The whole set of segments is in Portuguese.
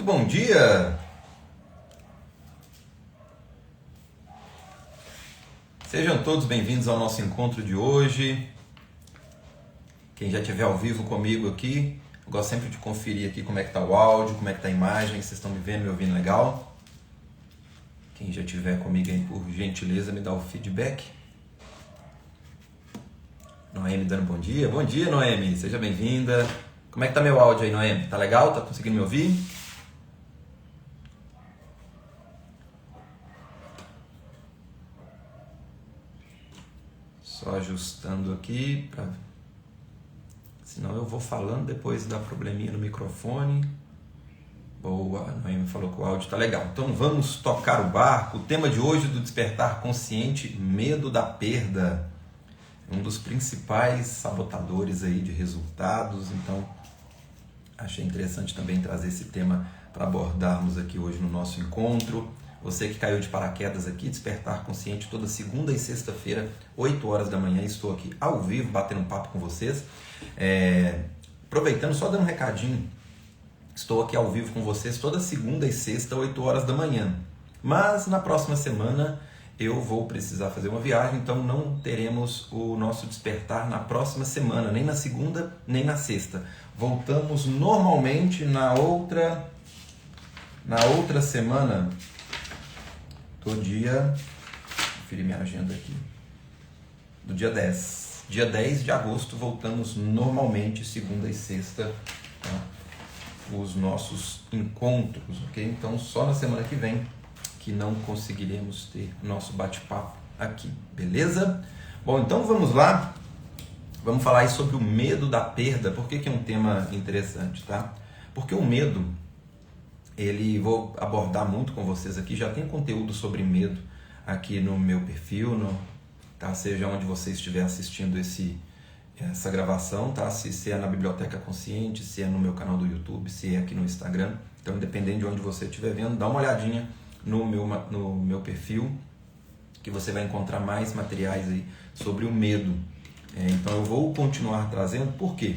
Muito bom dia! Sejam todos bem-vindos ao nosso encontro de hoje. Quem já estiver ao vivo comigo aqui, eu gosto sempre de conferir aqui como é que está o áudio, como é que está a imagem, vocês estão me vendo, me ouvindo legal? Quem já estiver comigo aí, por gentileza, me dá o feedback. Noemi dando bom dia. Bom dia, Noemi. Seja bem-vinda. Como é que tá meu áudio aí, Noemi? Tá legal? Tá conseguindo me ouvir? Só ajustando aqui, senão eu vou falando, depois dá probleminha no microfone. Boa, a Noemi falou que o áudio tá legal. Então vamos tocar o barco. O tema de hoje do Despertar Consciente, medo da perda. Um dos principais sabotadores aí de resultados. Então achei interessante também trazer esse tema para abordarmos aqui hoje no nosso encontro. Você que caiu de paraquedas aqui, Despertar Consciente, toda segunda e sexta-feira, 8 horas da manhã, estou aqui ao vivo, batendo um papo com vocês. Aproveitando, só dando um recadinho, estou aqui ao vivo com vocês toda segunda e sexta, 8 horas da manhã. Mas na próxima semana eu vou precisar fazer uma viagem, então não teremos o nosso Despertar na próxima semana, nem na segunda, nem na sexta. Voltamos normalmente na outra semana. Do dia, conferir minha agenda aqui, do dia 10. Dia 10 de agosto voltamos normalmente, segunda e sexta, tá? Os nossos encontros, ok? Então só na semana que vem que não conseguiremos ter nosso bate-papo aqui, beleza? Bom, então vamos lá, vamos falar aí sobre o medo da perda. Por que é um tema interessante, tá? Porque o medo, vou abordar muito com vocês aqui, já tem conteúdo sobre medo aqui no meu perfil, tá? Seja onde você estiver assistindo essa gravação, tá? Se é na Biblioteca Consciente, se é no meu canal do YouTube, se é aqui no Instagram. Então, independente de onde você estiver vendo, dá uma olhadinha no meu perfil, que você vai encontrar mais materiais aí sobre o medo. Então eu vou continuar trazendo, por quê?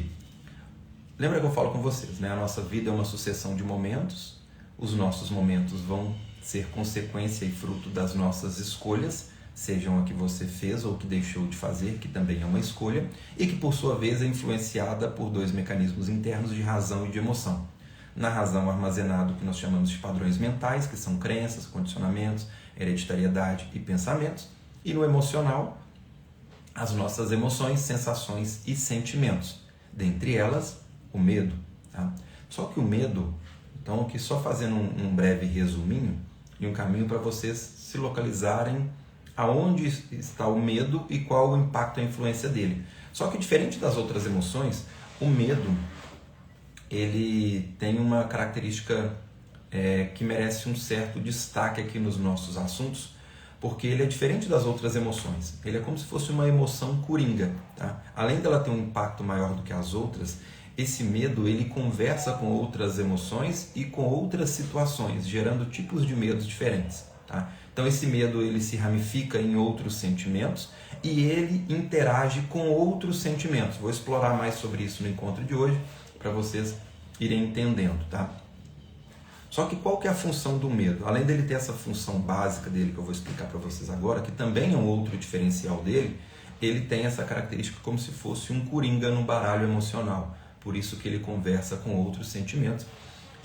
Lembra que eu falo com vocês, né? A nossa vida é uma sucessão de momentos. Os nossos momentos vão ser consequência e fruto das nossas escolhas, sejam a que você fez ou que deixou de fazer, que também é uma escolha, e que por sua vez é influenciada por dois mecanismos internos de razão e de emoção. Na razão, armazenado o que nós chamamos de padrões mentais, que são crenças, condicionamentos, hereditariedade e pensamentos, e no emocional, as nossas emoções, sensações e sentimentos, dentre elas o medo, tá? Só que o medo, então aqui só fazendo um breve resuminho e um caminho para vocês se localizarem aonde está o medo e qual o impacto e a influência dele. Só que diferente das outras emoções, o medo ele tem uma característica que merece um certo destaque aqui nos nossos assuntos, porque ele é diferente das outras emoções. Ele é como se fosse uma emoção coringa, tá? Além dela ter um impacto maior do que as outras, esse medo ele conversa com outras emoções e com outras situações, gerando tipos de medos diferentes, tá? Então esse medo ele se ramifica em outros sentimentos e ele interage com outros sentimentos. Vou explorar mais sobre isso no encontro de hoje para vocês irem entendendo, tá? Só que qual que é a função do medo? Além dele ter essa função básica dele que eu vou explicar para vocês agora, que também é um outro diferencial dele, ele tem essa característica como se fosse um coringa no baralho emocional. Por isso que ele conversa com outros sentimentos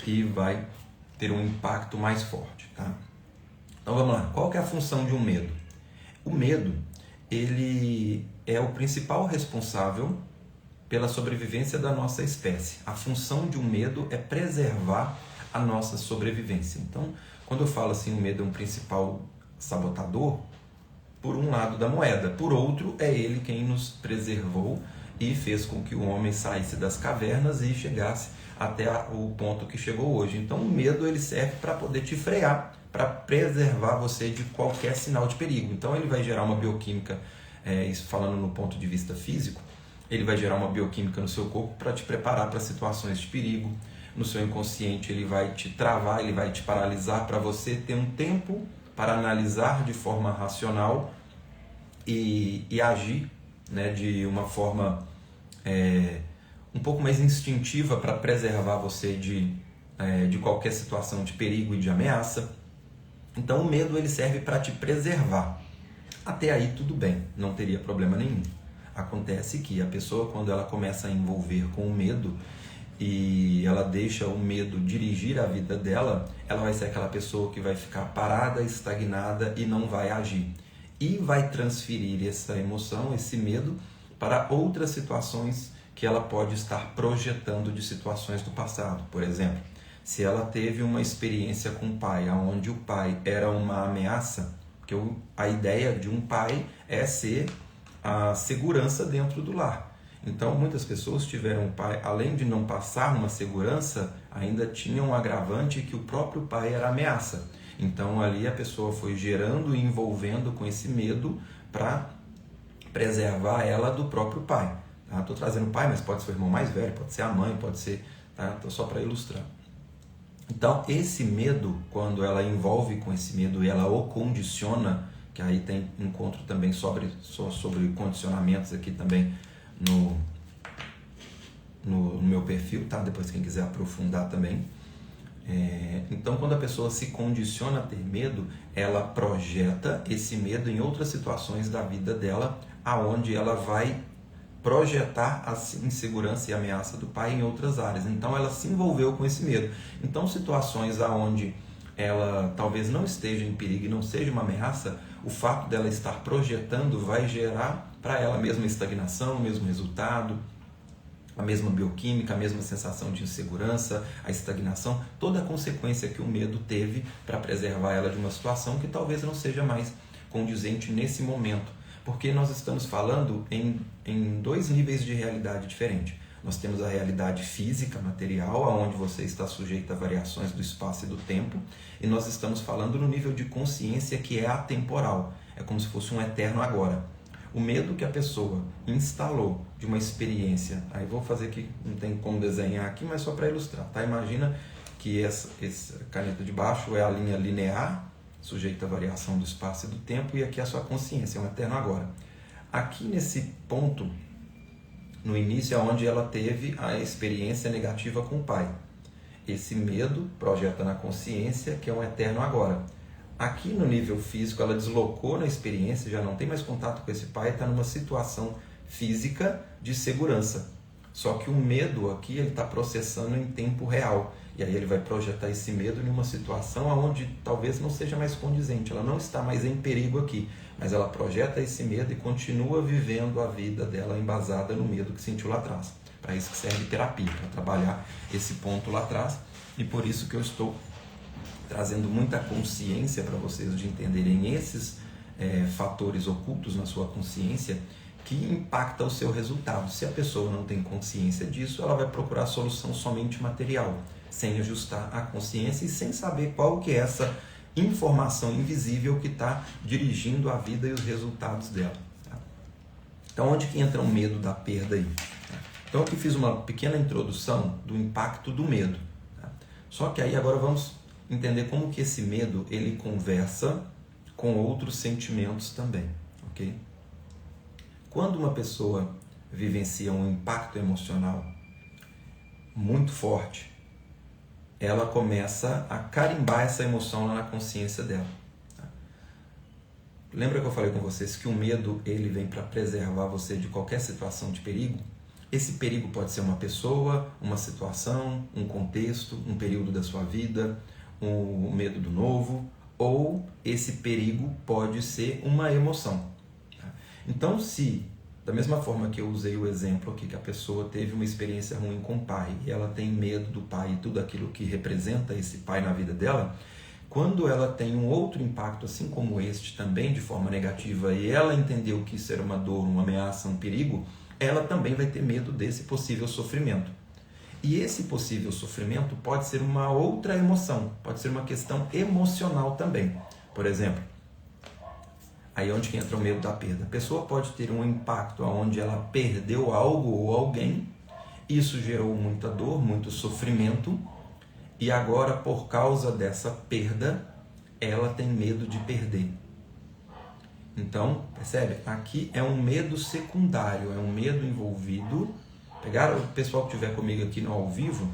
e vai ter um impacto mais forte, tá? Então vamos lá, qual que é a função de um medo? O medo, ele é o principal responsável pela sobrevivência da nossa espécie. A função de um medo é preservar a nossa sobrevivência. Então, quando eu falo assim, o medo é um principal sabotador, por um lado da moeda, por outro, é ele quem nos preservou e fez com que o homem saísse das cavernas e chegasse até o ponto que chegou hoje. Então o medo ele serve para poder te frear, para preservar você de qualquer sinal de perigo. Então ele vai gerar uma bioquímica, isso falando no ponto de vista físico, ele vai gerar uma bioquímica no seu corpo para te preparar para situações de perigo. No seu inconsciente ele vai te travar, ele vai te paralisar para você ter um tempo para analisar de forma racional e agir, né, de uma forma um pouco mais instintiva para preservar você de de qualquer situação de perigo e de ameaça. Então o medo ele serve para te preservar. Até aí tudo bem, não teria problema nenhum. Acontece que a pessoa, quando ela começa a envolver com o medo e ela deixa o medo dirigir a vida dela, ela vai ser aquela pessoa que vai ficar parada, estagnada e não vai agir. E vai transferir essa emoção, esse medo, para outras situações que ela pode estar projetando de situações do passado. Por exemplo, se ela teve uma experiência com o pai, onde o pai era uma ameaça, porque a ideia de um pai é ser a segurança dentro do lar. Então, muitas pessoas tiveram um pai, além de não passar uma segurança, ainda tinham um agravante que o próprio pai era ameaça. Então, ali a pessoa foi gerando e envolvendo com esse medo para preservar ela do próprio pai. Estou trazendo o pai, mas pode ser o irmão mais velho, pode ser a mãe, pode ser... Só para ilustrar. Então, esse medo, quando ela envolve com esse medo e ela o condiciona, que aí tem encontro também sobre condicionamentos aqui também no meu perfil, tá? Depois quem quiser aprofundar também. Então, quando a pessoa se condiciona a ter medo, ela projeta esse medo em outras situações da vida dela, aonde ela vai projetar a insegurança e ameaça do pai em outras áreas. Então ela se envolveu com esse medo. Então situações aonde ela talvez não esteja em perigo e não seja uma ameaça, o fato dela estar projetando vai gerar para ela a mesma estagnação, o mesmo resultado, a mesma bioquímica, a mesma sensação de insegurança, a estagnação, toda a consequência que o medo teve para preservar ela de uma situação que talvez não seja mais condizente nesse momento. Porque nós estamos falando em dois níveis de realidade diferentes. Nós temos a realidade física, material, onde você está sujeito a variações do espaço e do tempo, e nós estamos falando no nível de consciência que é atemporal, é como se fosse um eterno agora. O medo que a pessoa instalou de uma experiência, aí vou fazer aqui, não tem como desenhar aqui, mas só para ilustrar, tá? Imagina que essa caneta de baixo é a linha linear, sujeito à variação do espaço e do tempo, e aqui a sua consciência, é um eterno agora. Aqui nesse ponto, no início, é onde ela teve a experiência negativa com o pai. Esse medo projeta na consciência, que é um eterno agora. Aqui no nível físico, ela deslocou na experiência, já não tem mais contato com esse pai, está numa situação física de segurança. Só que o medo aqui, ele está processando em tempo real. E aí ele vai projetar esse medo em uma situação onde talvez não seja mais condizente. Ela não está mais em perigo aqui, mas ela projeta esse medo e continua vivendo a vida dela embasada no medo que sentiu lá atrás. Para isso que serve terapia, para trabalhar esse ponto lá atrás. E por isso que eu estou trazendo muita consciência para vocês de entenderem esses fatores ocultos na sua consciência que impactam o seu resultado. Se a pessoa não tem consciência disso, ela vai procurar solução somente material, sem ajustar a consciência e sem saber qual que é essa informação invisível que está dirigindo a vida e os resultados dela. Tá? Então, onde que entra o medo da perda aí? Então, aqui fiz uma pequena introdução do impacto do medo. Tá? Só que aí agora vamos entender como que esse medo ele conversa com outros sentimentos também, ok? Quando uma pessoa vivencia um impacto emocional muito forte, ela começa a carimbar essa emoção lá na consciência dela. Lembra que eu falei com vocês que o medo ele vem para preservar você de qualquer situação de perigo? Esse perigo pode ser uma pessoa, uma situação, um contexto, um período da sua vida, o medo do novo, ou esse perigo pode ser uma emoção. Então, se da mesma forma que eu usei o exemplo aqui, que a pessoa teve uma experiência ruim com o pai e ela tem medo do pai e tudo aquilo que representa esse pai na vida dela, quando ela tem um outro impacto, assim como este, também de forma negativa, e ela entendeu que isso era uma dor, uma ameaça, um perigo, ela também vai ter medo desse possível sofrimento. E esse possível sofrimento pode ser uma outra emoção, pode ser uma questão emocional também. Por exemplo, aí onde que entra o medo da perda. A pessoa pode ter um impacto onde ela perdeu algo ou alguém, isso gerou muita dor, muito sofrimento, e agora por causa dessa perda, ela tem medo de perder. Então, percebe? Aqui é um medo secundário, é um medo envolvido. Pegaram o pessoal que estiver comigo aqui no ao vivo,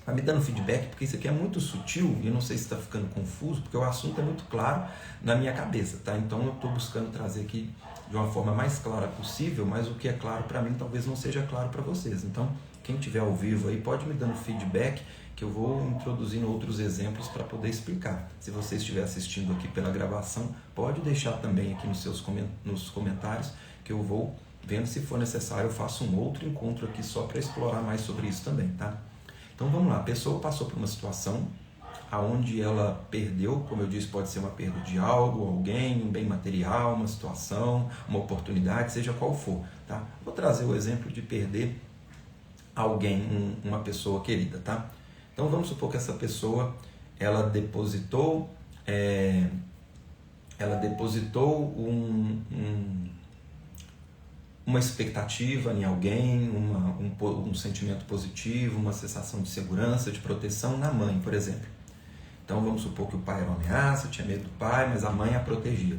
Vai me dando feedback, porque isso aqui é muito sutil e eu não sei se está ficando confuso, porque o assunto é muito claro na minha cabeça, tá? Então eu estou buscando trazer aqui de uma forma mais clara possível, mas o que é claro para mim talvez não seja claro para vocês. Então, quem estiver ao vivo aí pode me dando feedback, que eu vou introduzindo outros exemplos para poder explicar. Se você estiver assistindo aqui pela gravação, pode deixar também aqui nos comentários, que eu vou vendo, se for necessário, eu faço um outro encontro aqui só para explorar mais sobre isso também, tá? Então vamos lá, a pessoa passou por uma situação aonde ela perdeu, como eu disse, pode ser uma perda de algo, alguém, um bem material, uma situação, uma oportunidade, seja qual for, tá? Vou trazer o exemplo de perder alguém, uma pessoa querida, tá? Então vamos supor que essa pessoa, ela depositou uma expectativa em alguém, um sentimento positivo, uma sensação de segurança, de proteção na mãe, por exemplo. Então vamos supor que o pai era uma ameaça, tinha medo do pai, mas a mãe a protegia.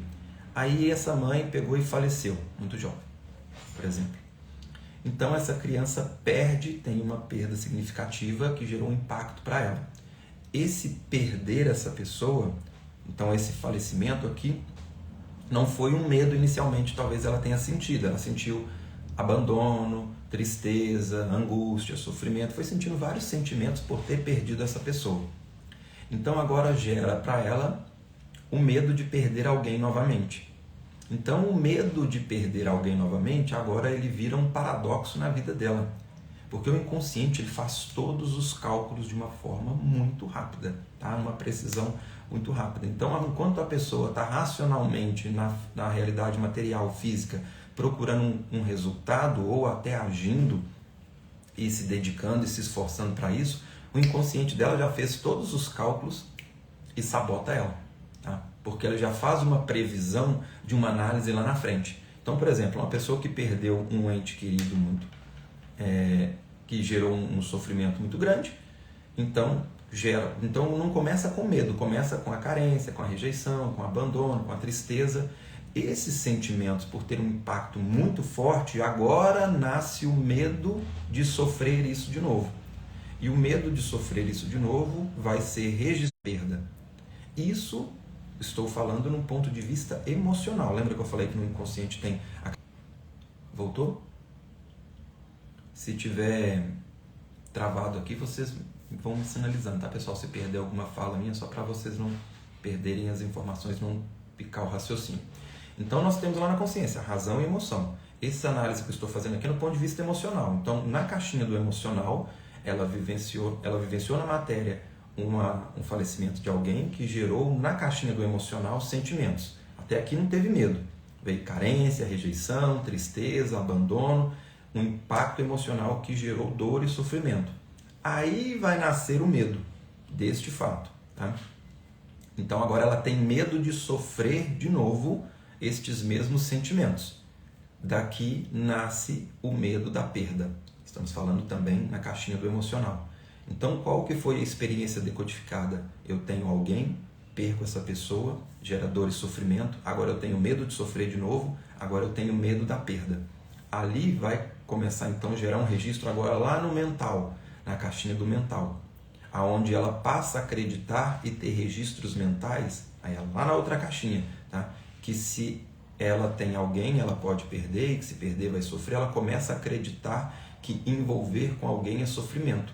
Aí essa mãe pegou e faleceu, muito jovem, por exemplo. Então essa criança tem uma perda significativa que gerou um impacto para ela. Esse perder essa pessoa, então esse falecimento aqui, não foi um medo inicialmente, talvez ela tenha sentido. Ela sentiu abandono, tristeza, angústia, sofrimento, foi sentindo vários sentimentos por ter perdido essa pessoa. Então agora gera para ela o medo de perder alguém novamente. Então o medo de perder alguém novamente, agora ele vira um paradoxo na vida dela. Porque o inconsciente ele faz todos os cálculos de uma forma muito rápida, tá? Uma precisão muito rápida. Então, enquanto a pessoa está racionalmente na realidade material, física, procurando um resultado ou até agindo e se dedicando e se esforçando para isso, o inconsciente dela já fez todos os cálculos e sabota ela, tá? Porque ela já faz uma previsão de uma análise lá na frente. Então, por exemplo, uma pessoa que perdeu um ente querido que gerou um sofrimento muito grande, então não começa com medo, começa com a carência, com a rejeição, com o abandono, com a tristeza. Esses sentimentos, por ter um impacto muito forte, agora nasce o medo de sofrer isso de novo. E o medo de sofrer isso de novo vai ser registrado perda. Isso estou falando num ponto de vista emocional. Lembra que eu falei que no inconsciente tem... Voltou? Se tiver travado aqui, vocês vão me sinalizando, tá, pessoal? Se perder alguma fala minha, só para vocês não perderem as informações, não picar o raciocínio. Então, nós temos lá na consciência razão e emoção. Essa análise que eu estou fazendo aqui é no ponto de vista emocional. Então, na caixinha do emocional, ela vivenciou na matéria um falecimento de alguém que gerou na caixinha do emocional sentimentos. Até aqui não teve medo. Veio carência, rejeição, tristeza, abandono, um impacto emocional que gerou dor e sofrimento. Aí vai nascer o medo deste fato, tá? Então agora ela tem medo de sofrer de novo estes mesmos sentimentos. Daqui nasce o medo da perda. Estamos falando também na caixinha do emocional. Então qual que foi a experiência decodificada? Eu tenho alguém, perco essa pessoa, gera dor e sofrimento, agora eu tenho medo de sofrer de novo, agora eu tenho medo da perda. Ali vai começar então a gerar um registro agora lá no mental, na caixinha do mental, aonde ela passa a acreditar e ter registros mentais, aí lá na outra caixinha, tá? Que se ela tem alguém, ela pode perder, e que se perder vai sofrer, ela começa a acreditar que envolver com alguém é sofrimento.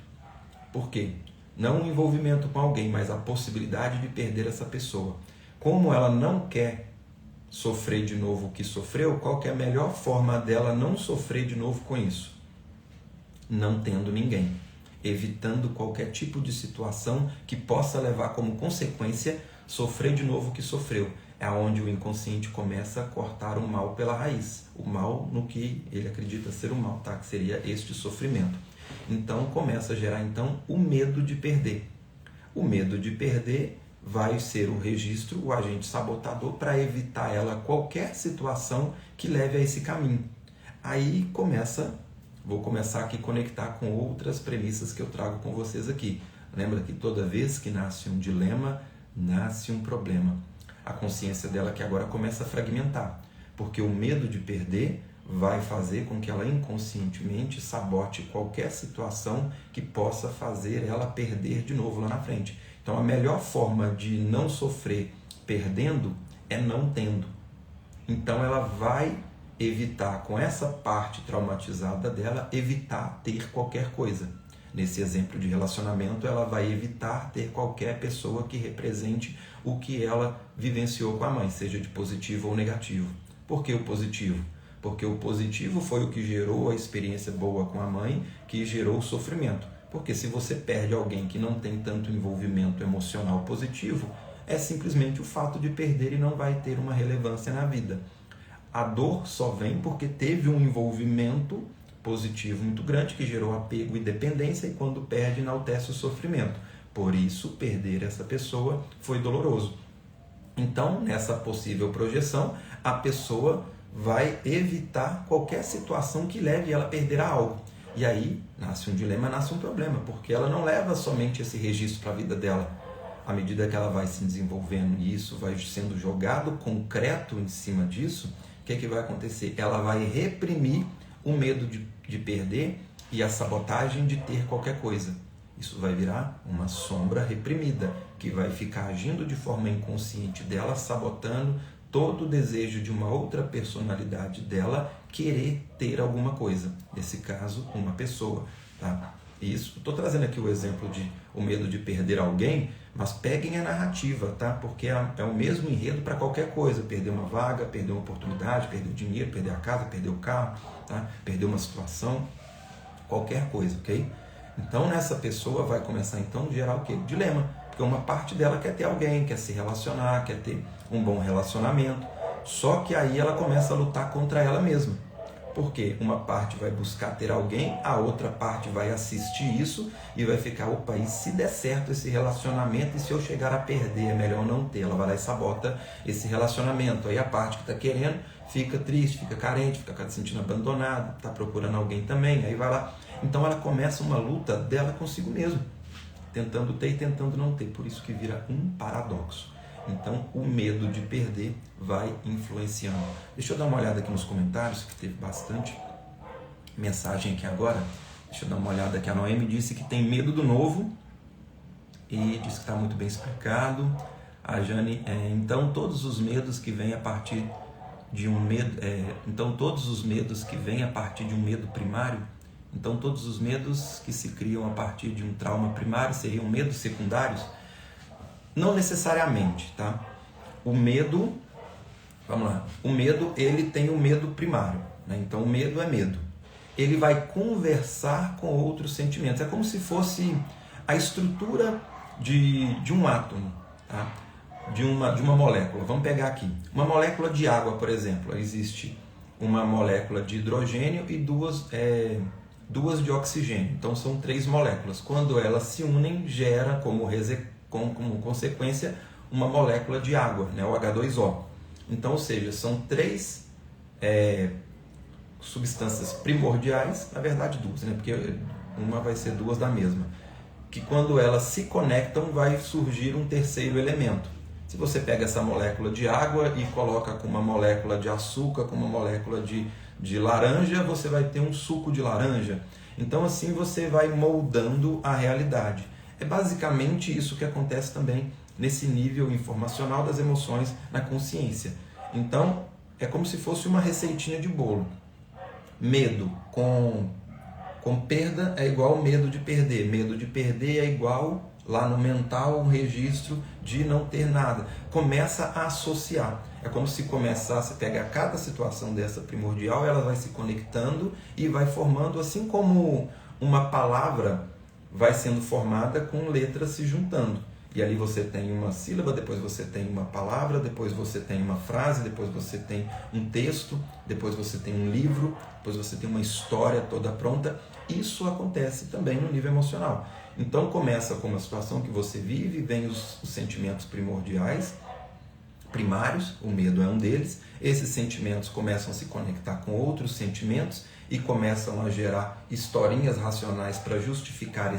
Por quê? Não o envolvimento com alguém, mas a possibilidade de perder essa pessoa. Como ela não quer sofrer de novo o que sofreu, qual que é a melhor forma dela não sofrer de novo com isso? Não tendo ninguém, evitando qualquer tipo de situação que possa levar como consequência sofrer de novo o que sofreu. É onde o inconsciente começa a cortar o mal pela raiz, o mal no que ele acredita ser o mal, tá? Que seria este sofrimento. Então começa a gerar então o medo de perder. O medo de perder vai ser o registro, o agente sabotador, para evitar ela qualquer situação que leve a esse caminho. Aí vou começar aqui a conectar com outras premissas que eu trago com vocês aqui. Lembra que toda vez que nasce um dilema, nasce um problema. A consciência dela que agora começa a fragmentar, porque o medo de perder vai fazer com que ela inconscientemente sabote qualquer situação que possa fazer ela perder de novo lá na frente. Então a melhor forma de não sofrer perdendo é não tendo. Então ela vai evitar, com essa parte traumatizada dela, evitar ter qualquer coisa. Nesse exemplo de relacionamento, ela vai evitar ter qualquer pessoa que represente o que ela vivenciou com a mãe, seja de positivo ou negativo. Por que o positivo? Porque o positivo foi o que gerou a experiência boa com a mãe, que gerou o sofrimento. Porque se você perde alguém que não tem tanto envolvimento emocional positivo, é simplesmente o fato de perder e não vai ter uma relevância na vida. A dor só vem porque teve um envolvimento positivo muito grande que gerou apego e dependência, e quando perde enaltece o sofrimento. Por isso, perder essa pessoa foi doloroso. Então, nessa possível projeção, a pessoa vai evitar qualquer situação que leve ela a perder algo. E aí, nasce um dilema, nasce um problema, porque ela não leva somente esse registro para a vida dela. À medida que ela vai se desenvolvendo e isso vai sendo jogado concreto em cima disso, o que vai acontecer? Ela vai reprimir o medo de perder e a sabotagem de ter qualquer coisa. Isso vai virar uma sombra reprimida, que vai ficar agindo de forma inconsciente dela, sabotando todo o desejo de uma outra personalidade dela querer ter alguma coisa. Nesse caso, uma pessoa. Tá? Isso, estou trazendo aqui o exemplo de o medo de perder alguém, mas peguem a narrativa, tá? Porque é o mesmo enredo para qualquer coisa. Perder uma vaga, perder uma oportunidade, perder o dinheiro, perder a casa, perder o carro, tá? Perder uma situação, qualquer coisa, ok? Então, nessa pessoa vai começar então a gerar o quê? Dilema. Porque uma parte dela quer ter alguém, quer se relacionar, quer ter um bom relacionamento. Só que aí ela começa a lutar contra ela mesma. Porque uma parte vai buscar ter alguém, a outra parte vai assistir isso e vai ficar, opa, e se der certo esse relacionamento e se eu chegar a perder, é melhor não ter. Ela vai lá e sabota esse relacionamento. Aí a parte que está querendo fica triste, fica carente, fica se sentindo abandonada, está procurando alguém também, aí vai lá. Então ela começa uma luta dela consigo mesma, tentando ter e tentando não ter. Por isso que vira um paradoxo. Então, o medo de perder vai influenciando. Deixa eu dar uma olhada aqui nos comentários, que teve bastante mensagem aqui agora. Deixa eu dar uma olhada aqui. A Noemi disse que tem medo do novo e disse que está muito bem explicado. A Jane, então todos os medos que vêm a partir de um medo, então todos os medos que vêm a partir de um medo primário, então todos os medos que se criam a partir de um trauma primário seriam medos secundários? Não necessariamente, tá? O medo, vamos lá, o medo, ele tem o medo primário, né? Então o medo é medo. Ele vai conversar com outros sentimentos. É como se fosse a estrutura de um átomo, tá? De uma molécula. Vamos pegar aqui. Uma molécula de água, por exemplo. Existe uma molécula de hidrogênio e duas de oxigênio. Então são 3 moléculas. Quando elas se unem, gera como consequência uma molécula de água, né, o H2O. Então, ou seja, são 3 substâncias primordiais, na verdade 2, né, porque uma vai ser 2 da mesma, que quando elas se conectam vai surgir um terceiro elemento. Se você pega essa molécula de água e coloca com uma molécula de açúcar, com uma molécula de laranja, você vai ter um suco de laranja. Então assim você vai moldando a realidade. É basicamente isso que acontece também nesse nível informacional das emoções na consciência. Então, é como se fosse uma receitinha de bolo. Medo com perda é igual medo de perder. Medo de perder é igual, lá no mental, um registro de não ter nada. Começa a associar. É como se começasse a pegar cada situação dessa primordial, ela vai se conectando e vai formando, assim como uma palavra vai sendo formada com letras se juntando. E ali você tem uma sílaba, depois você tem uma palavra, depois você tem uma frase, depois você tem um texto, depois você tem um livro, depois você tem uma história toda pronta. Isso acontece também no nível emocional. Então começa com uma situação que você vive, vem os sentimentos primordiais, primários, o medo é um deles. Esses sentimentos começam a se conectar com outros sentimentos e começam a gerar historinhas racionais para justificar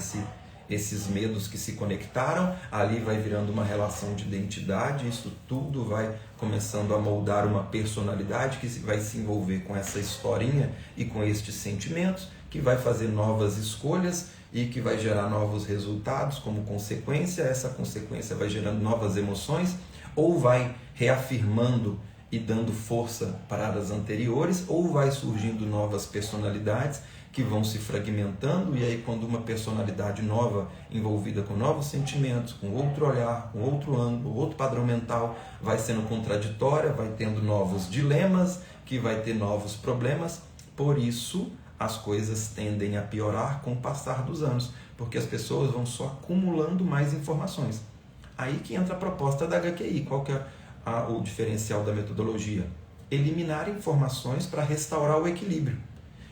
esses medos que se conectaram, ali vai virando uma relação de identidade, isso tudo vai começando a moldar uma personalidade que vai se envolver com essa historinha e com estes sentimentos, que vai fazer novas escolhas e que vai gerar novos resultados como consequência. Essa consequência vai gerando novas emoções, ou vai reafirmando e dando força para as anteriores, ou vai surgindo novas personalidades que vão se fragmentando, e aí quando uma personalidade nova, envolvida com novos sentimentos, com outro olhar, com outro ângulo, outro padrão mental, vai sendo contraditória, vai tendo novos dilemas, que vai ter novos problemas. Por isso as coisas tendem a piorar com o passar dos anos, porque as pessoas vão só acumulando mais informações. Aí que entra a proposta da HQI. Qual que é o diferencial da metodologia? Eliminar informações para restaurar o equilíbrio.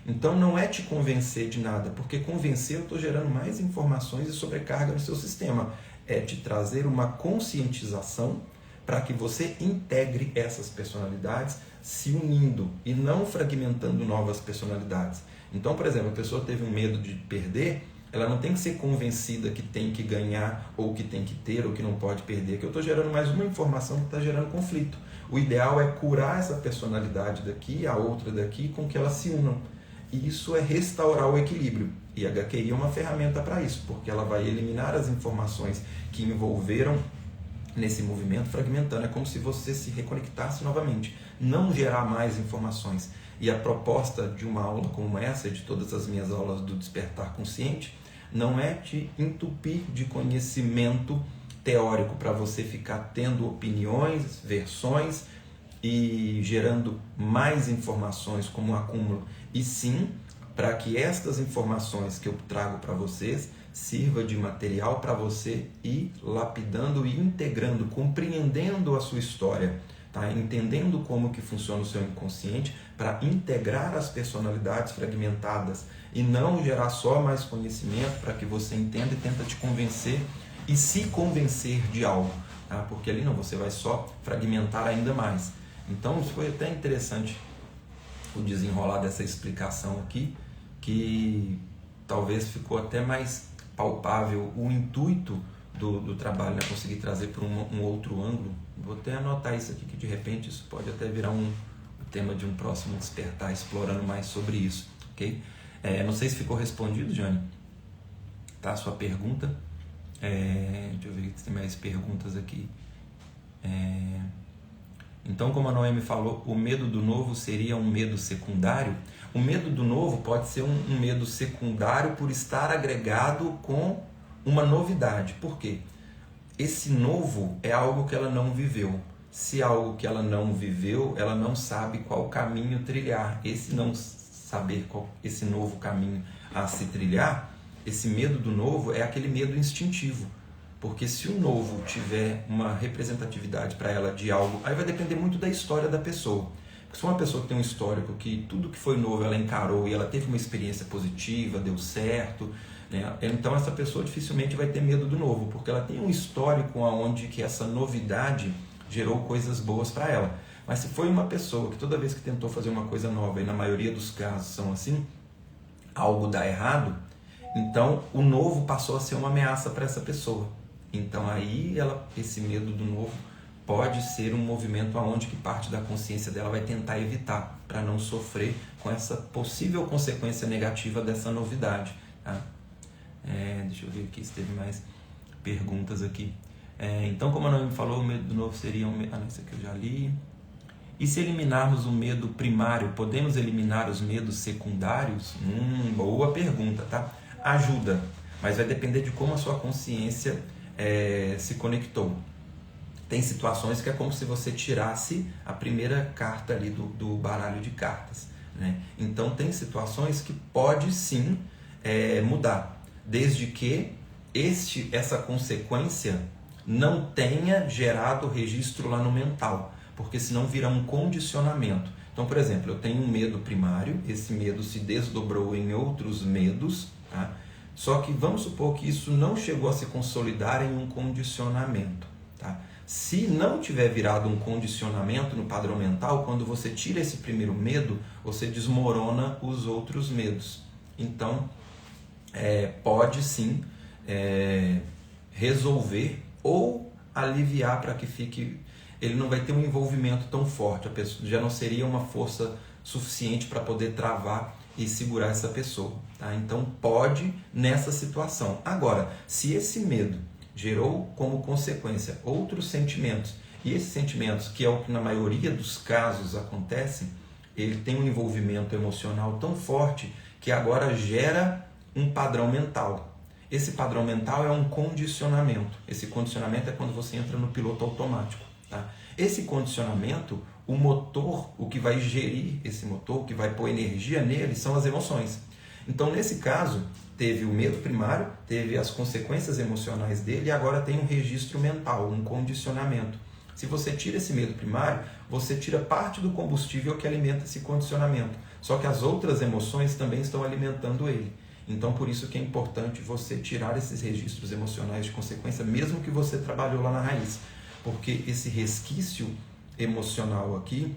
Então não é te convencer de nada, porque convencer eu estou gerando mais informações e sobrecarga no seu sistema. É te trazer uma conscientização para que você integre essas personalidades se unindo e não fragmentando novas personalidades. Então, por exemplo, a pessoa teve um medo de perder, ela não tem que ser convencida que tem que ganhar, ou que tem que ter, ou que não pode perder, que eu estou gerando mais uma informação que está gerando conflito. O ideal é curar essa personalidade daqui, a outra daqui, com que elas se unam. E isso é restaurar o equilíbrio. E a HQI é uma ferramenta para isso, porque ela vai eliminar as informações que envolveram nesse movimento, fragmentando. É como se você se reconectasse novamente, não gerar mais informações. E a proposta de uma aula como essa, de todas as minhas aulas do Despertar Consciente, não é te entupir de conhecimento teórico para você ficar tendo opiniões, versões e gerando mais informações como um acúmulo, e sim para que estas informações que eu trago para vocês sirva de material para você ir lapidando e integrando, compreendendo a sua história, tá? Entendendo como que funciona o seu inconsciente, para integrar as personalidades fragmentadas e não gerar só mais conhecimento para que você entenda e tenta te convencer e se convencer de algo, tá? Porque ali não, você vai só fragmentar ainda mais. Então isso foi até interessante o desenrolar dessa explicação aqui, que talvez ficou até mais palpável o intuito do trabalho, né? Conseguir trazer por um outro ângulo. Vou até anotar isso aqui, que de repente isso pode até virar o tema de um próximo Despertar, explorando mais sobre isso, ok? Não sei se ficou respondido, Jane, tá? A sua pergunta. Deixa eu ver se tem mais perguntas aqui. Então, como a Noemi falou, o medo do novo seria um medo secundário. O medo do novo pode ser um medo secundário por estar agregado com uma novidade. Por quê? Esse novo é algo que ela não viveu. Se é algo que ela não viveu, ela não sabe qual caminho trilhar. Esse não saber esse novo caminho a se trilhar, esse medo do novo é aquele medo instintivo. Porque se o novo tiver uma representatividade para ela de algo, aí vai depender muito da história da pessoa. Porque se uma pessoa que tem um histórico que tudo que foi novo ela encarou e ela teve uma experiência positiva, deu certo, né? Então essa pessoa dificilmente vai ter medo do novo, porque ela tem um histórico onde que essa novidade gerou coisas boas para ela. Mas se foi uma pessoa que toda vez que tentou fazer uma coisa nova, e na maioria dos casos são assim, algo dá errado, então o novo passou a ser uma ameaça para essa pessoa. Então aí esse medo do novo pode ser um movimento aonde que parte da consciência dela vai tentar evitar, para não sofrer com essa possível consequência negativa dessa novidade, tá? Deixa eu ver aqui se teve mais perguntas aqui. Então, como a Noemi falou, o medo do novo seria um medo... isso aqui eu já li. E se eliminarmos o medo primário, podemos eliminar os medos secundários? Boa pergunta, tá? Ajuda, mas vai depender de como a sua consciência se conectou. Tem situações que é como se você tirasse a primeira carta ali do baralho de cartas, né? Então tem situações que pode sim mudar, desde que essa consequência não tenha gerado registro lá no mental, porque senão vira um condicionamento. Então, por exemplo, eu tenho um medo primário, esse medo se desdobrou em outros medos, tá? Só que vamos supor que isso não chegou a se consolidar em um condicionamento, tá? Se não tiver virado um condicionamento no padrão mental, quando você tira esse primeiro medo, você desmorona os outros medos. Então, pode sim resolver ou aliviar para que fique... Ele não vai ter um envolvimento tão forte, a pessoa já não seria uma força suficiente para poder travar e segurar essa pessoa. Tá? Então pode nessa situação. Agora, se esse medo gerou como consequência outros sentimentos, e esses sentimentos, que é o que na maioria dos casos acontece, ele tem um envolvimento emocional tão forte que agora gera um padrão mental. Esse padrão mental é um condicionamento. Esse condicionamento é quando você entra no piloto automático. Tá? Esse condicionamento, o motor, o que vai gerir esse motor, o que vai pôr energia nele, são as emoções. Então, nesse caso, teve o medo primário, teve as consequências emocionais dele e agora tem um registro mental, um condicionamento. Se você tira esse medo primário, você tira parte do combustível que alimenta esse condicionamento. Só que as outras emoções também estão alimentando ele. Então, por isso que é importante você tirar esses registros emocionais de consequência, mesmo que você trabalhou lá na raiz. Porque esse resquício emocional aqui,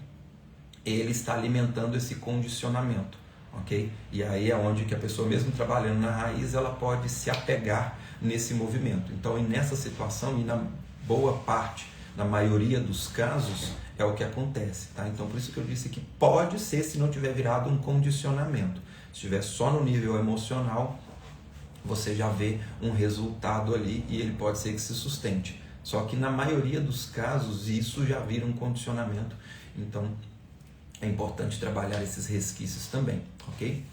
ele está alimentando esse condicionamento, ok? E aí é onde que a pessoa, mesmo trabalhando na raiz, ela pode se apegar nesse movimento. Então, e nessa situação, e na boa parte, na maioria dos casos, é o que acontece, tá? Então, por isso que eu disse que pode ser, se não tiver virado um condicionamento. Se estiver só no nível emocional, você já vê um resultado ali e ele pode ser que se sustente. Só que na maioria dos casos isso já vira um condicionamento, então é importante trabalhar esses resquícios também, ok?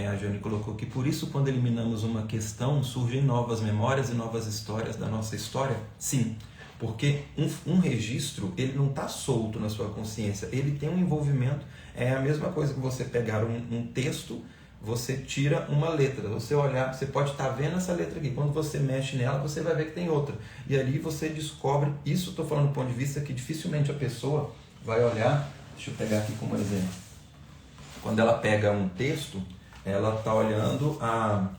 A Jane colocou que por isso quando eliminamos uma questão surgem novas memórias e novas histórias da nossa história? Sim, porque um registro ele não está solto na sua consciência, ele tem um envolvimento, é a mesma coisa que você pegar um texto, você tira uma letra, você olhar, você pode estar vendo essa letra aqui, quando você mexe nela, você vai ver que tem outra. E ali você descobre, isso estou falando do ponto de vista que dificilmente a pessoa vai olhar, deixa eu pegar aqui como exemplo. Quando ela pega um texto, ela está olhando a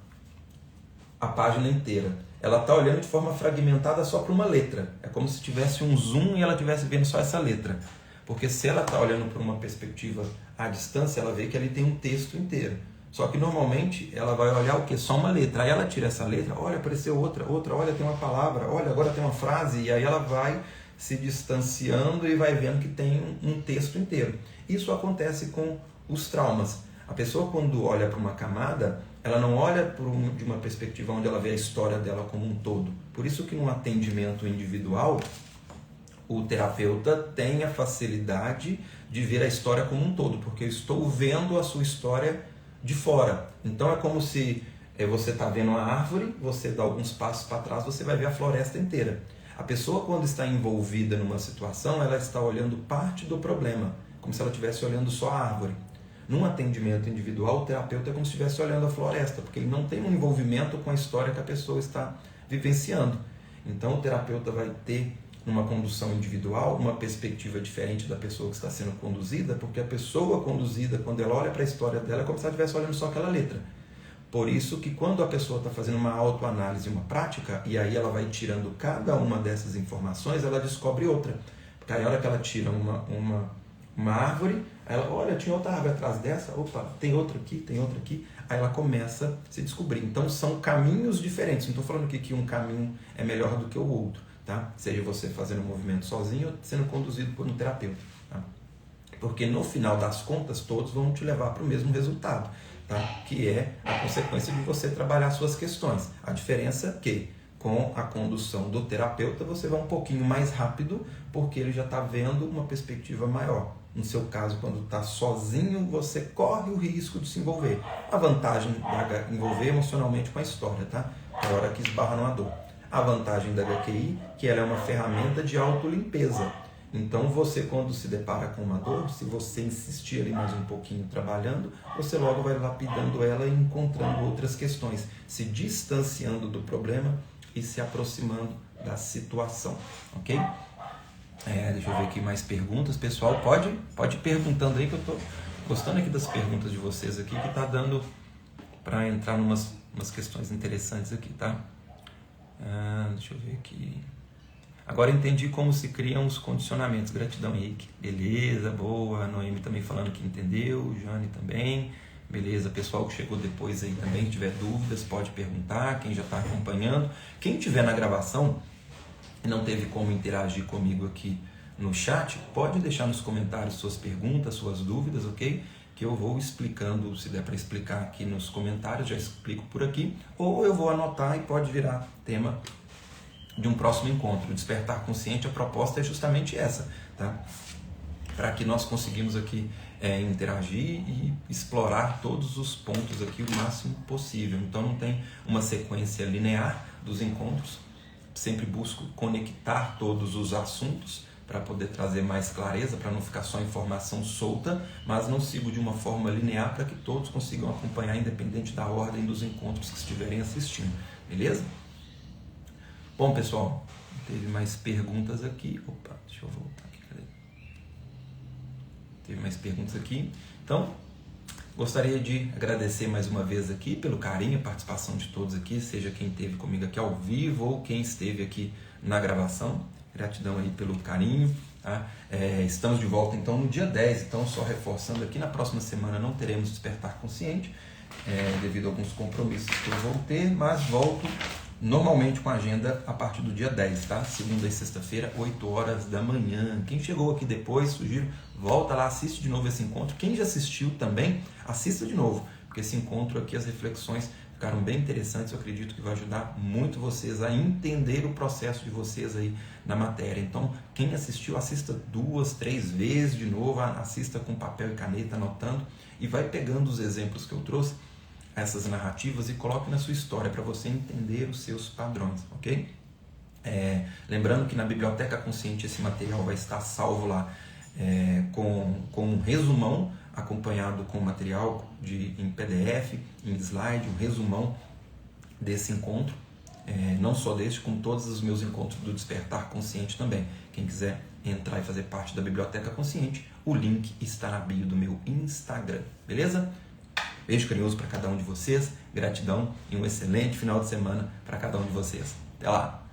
página inteira. Ela está olhando de forma fragmentada só para uma letra. É como se tivesse um zoom e ela estivesse vendo só essa letra. Porque se ela está olhando para uma perspectiva à distância, ela vê que ali tem um texto inteiro. Só que normalmente ela vai olhar o que? Só uma letra. Aí ela tira essa letra, olha, apareceu outra, olha, tem uma palavra, olha, agora tem uma frase. E aí ela vai se distanciando e vai vendo que tem um texto inteiro. Isso acontece com os traumas. A pessoa quando olha para uma camada, ela não olha de uma perspectiva onde ela vê a história dela como um todo. Por isso que num atendimento individual, o terapeuta tem a facilidade de ver a história como um todo, porque eu estou vendo a sua história de fora. Então é como se você está vendo uma árvore, você dá alguns passos para trás, você vai ver a floresta inteira. A pessoa quando está envolvida numa situação, ela está olhando parte do problema, como se ela estivesse olhando só a árvore. Num atendimento individual, o terapeuta é como se estivesse olhando a floresta, porque ele não tem um envolvimento com a história que a pessoa está vivenciando. Então o terapeuta vai ter numa condução individual, uma perspectiva diferente da pessoa que está sendo conduzida, porque a pessoa conduzida, quando ela olha para a história dela, é como se ela estivesse olhando só aquela letra. Por isso que quando a pessoa está fazendo uma autoanálise, uma prática, e aí ela vai tirando cada uma dessas informações, ela descobre outra. Porque aí a hora que ela tira uma árvore, ela olha, tinha outra árvore atrás dessa, opa, tem outra aqui, aí ela começa a se descobrir. Então são caminhos diferentes, não estou falando aqui que um caminho é melhor do que o outro. Tá? Seja você fazendo um movimento sozinho ou sendo conduzido por um terapeuta. Tá? Porque no final das contas, todos vão te levar para o mesmo resultado, tá? Que é a consequência de você trabalhar suas questões. A diferença é que com a condução do terapeuta você vai um pouquinho mais rápido, porque ele já está vendo uma perspectiva maior. No seu caso, quando está sozinho, você corre o risco de se envolver. A vantagem de envolver emocionalmente com a história, tá? Na hora que esbarra numa dor. A vantagem da HQI, que ela é uma ferramenta de autolimpeza. Então você, quando se depara com uma dor, se você insistir ali mais um pouquinho trabalhando, você logo vai lapidando ela e encontrando outras questões, se distanciando do problema e se aproximando da situação, ok? Deixa eu ver aqui mais perguntas, pessoal, pode ir perguntando aí, que eu estou gostando aqui das perguntas de vocês aqui, que está dando para entrar em umas questões interessantes aqui, tá? Deixa eu ver aqui. Agora entendi como se criam os condicionamentos. Gratidão, Henrique. Beleza, boa. A Noemi também falando que entendeu. Jane também. Beleza? Pessoal que chegou depois aí também, se tiver dúvidas, pode perguntar, quem já está acompanhando. Quem tiver na gravação e não teve como interagir comigo aqui no chat, pode deixar nos comentários suas perguntas, suas dúvidas, ok? Que eu vou explicando, se der para explicar aqui nos comentários, já explico por aqui, ou eu vou anotar e pode virar tema de um próximo encontro. Despertar Consciente, a proposta é justamente essa, tá? Para que nós conseguimos aqui interagir e explorar todos os pontos aqui o máximo possível. Então não tem uma sequência linear dos encontros, sempre busco conectar todos os assuntos para poder trazer mais clareza, para não ficar só informação solta, mas não sigo de uma forma linear para que todos consigam acompanhar independente da ordem dos encontros que estiverem assistindo, beleza? Bom, pessoal, teve mais perguntas aqui. Opa, deixa eu voltar aqui, cadê? Teve mais perguntas aqui. Então, gostaria de agradecer mais uma vez aqui pelo carinho e participação de todos aqui, seja quem esteve comigo aqui ao vivo ou quem esteve aqui na gravação. Gratidão aí pelo carinho. Tá? Estamos de volta então no dia 10, então só reforçando aqui, na próxima semana não teremos Despertar Consciente, devido a alguns compromissos que eu vou ter, mas volto normalmente com a agenda a partir do dia 10, tá? Segunda e sexta-feira, 8 horas da manhã. Quem chegou aqui depois, sugiro, volta lá, assiste de novo esse encontro. Quem já assistiu também, assista de novo, porque esse encontro aqui, as reflexões ficaram bem interessantes. Eu acredito que vai ajudar muito vocês a entender o processo de vocês aí na matéria. Então, quem assistiu, assista 2, 3 vezes de novo, assista com papel e caneta, anotando, e vai pegando os exemplos que eu trouxe, essas narrativas, e coloque na sua história para você entender os seus padrões, ok? Lembrando que na Biblioteca Consciente esse material vai estar salvo lá com um resumão, acompanhado com material em PDF, em slide, um resumão desse encontro, não só deste, com todos os meus encontros do Despertar Consciente também. Quem quiser entrar e fazer parte da Biblioteca Consciente, o link está na bio do meu Instagram, beleza? Beijo carinhoso para cada um de vocês, gratidão e um excelente final de semana para cada um de vocês. Até lá!